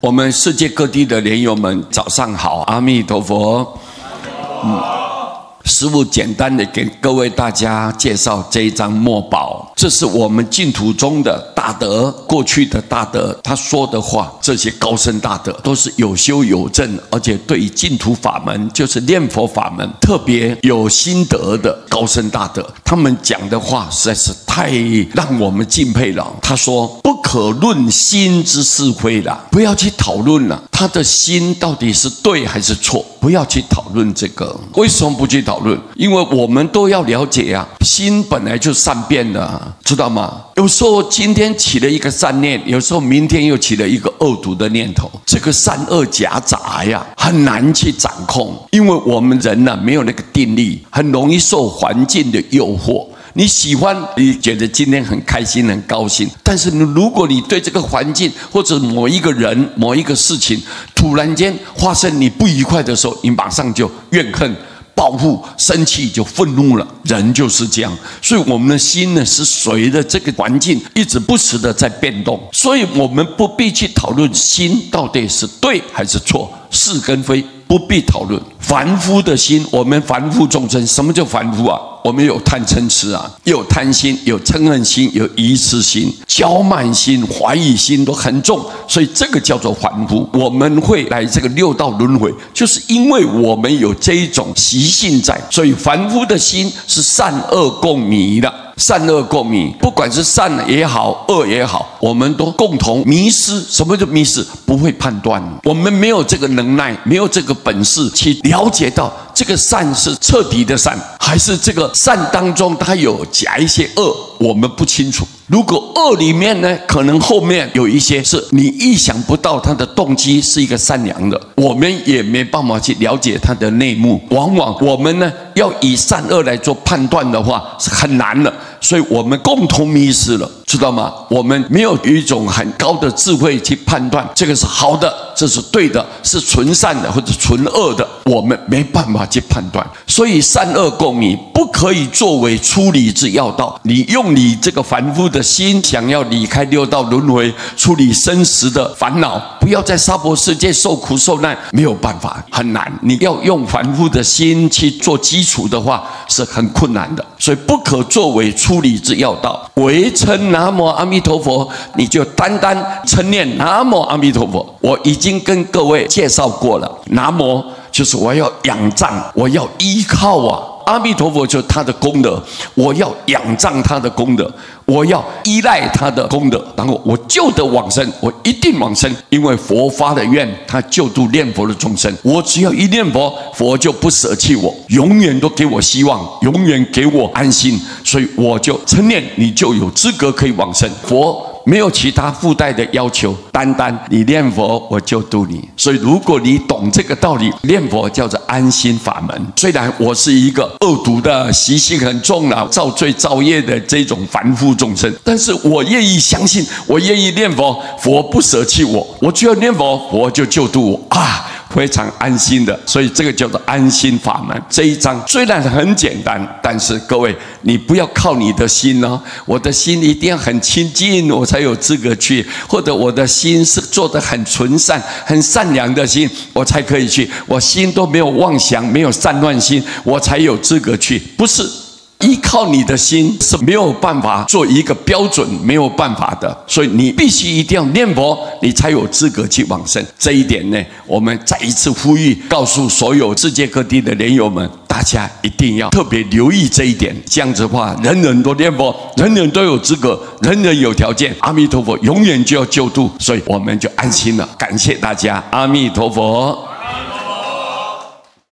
我们世界各地的莲友们，早上好，阿弥陀佛。师父简单的给各位大家介绍这一张墨宝，这是我们净土中的大德，过去的大德他说的话，这些高僧大德都是有修有证，而且对于净土法门，就是念佛法门特别有心得的高僧大德，他们讲的话实在是太让我们敬佩了。他说不可论心之是非啦，不要去讨论了，他的心到底是对还是错，不要去讨论这个。为什么不去讨论？因为我们都要了解啊，心本来就善变的，知道吗？有时候今天起了一个善念，有时候明天又起了一个恶毒的念头，这个善恶夹杂呀，很难去掌控。因为我们人呢，没有那个定力，很容易受环境的诱惑。你喜欢，你觉得今天很开心很高兴，但是如果你对这个环境或者某一个人某一个事情突然间发生你不愉快的时候，你马上就怨恨报复，生气就愤怒了，人就是这样。所以我们的心呢，是随着这个环境一直不时的在变动，所以我们不必去讨论心到底是对还是错，是跟非不必讨论。凡夫的心，我们凡夫众生，什么叫凡夫啊？我们有贪嗔痴啊，有贪心，有嗔恨心，有疑痴心，骄慢心、怀疑心都很重，所以这个叫做凡夫。我们会来这个六道轮回，就是因为我们有这一种习性在，所以凡夫的心是善恶共迷的。善恶共迷，不管是善也好，恶也好，我们都共同迷失。什么叫迷失？不会判断，我们没有这个能耐，没有这个本事去了解到这个善是彻底的善，还是这个善当中它有夹一些恶，我们不清楚。如果恶里面呢，可能后面有一些是你意想不到，他的动机是一个善良的，我们也没办法去了解他的内幕。往往我们呢，要以善恶来做判断的话，是很难的。所以我们共同迷失了，知道吗？我们没有一种很高的智慧去判断这个是好的，这是对的，是纯善的或者纯恶的，我们没办法去判断。所以善恶共迷不可以作为出离之要道。你用你这个凡夫的心想要离开六道轮回，处理生死的烦恼，不要在娑婆世界受苦受难，没有办法，很难。你要用凡夫的心去做基础的话，是很困难的。所以不可作为出离之要道，唯称南无阿弥陀佛，你就单单称念南无阿弥陀佛。我已经跟各位介绍过了，南无就是我要仰仗，我要依靠啊。阿弥陀佛就是他的功德，我要仰仗他的功德，我要依赖他的功德，然后我就得往生，我一定往生，因为佛发的愿，他救度念佛的众生，我只要一念佛，佛就不舍弃我，永远都给我希望，永远给我安心，所以我就称念，你就有资格可以往生。佛没有其他附带的要求，单单你念佛，我就度你。所以如果你懂这个道理，念佛叫做安心法门。虽然我是一个恶毒的习性很重了，造罪造业的这种凡夫众生，但是我愿意相信，我愿意念佛，佛不舍弃我，我只要念佛，佛就救度我啊，非常安心的。所以这个叫做安心法门。这一章虽然很简单，但是各位你不要靠你的心哦，我的心一定要很亲近，我才有资格去，或者我的心是做得很纯善很善良的心，我才可以去，我心都没有妄想，没有散乱心，我才有资格去。不是依靠你的心是没有办法做一个标准，没有办法的。所以你必须一定要念佛，你才有资格去往生。这一点呢，我们再一次呼吁，告诉所有世界各地的莲友们，大家一定要特别留意这一点。这样子的话，人人都念佛，人人都有资格，人人有条件，阿弥陀佛永远就要救度，所以我们就安心了。感谢大家，阿弥陀佛。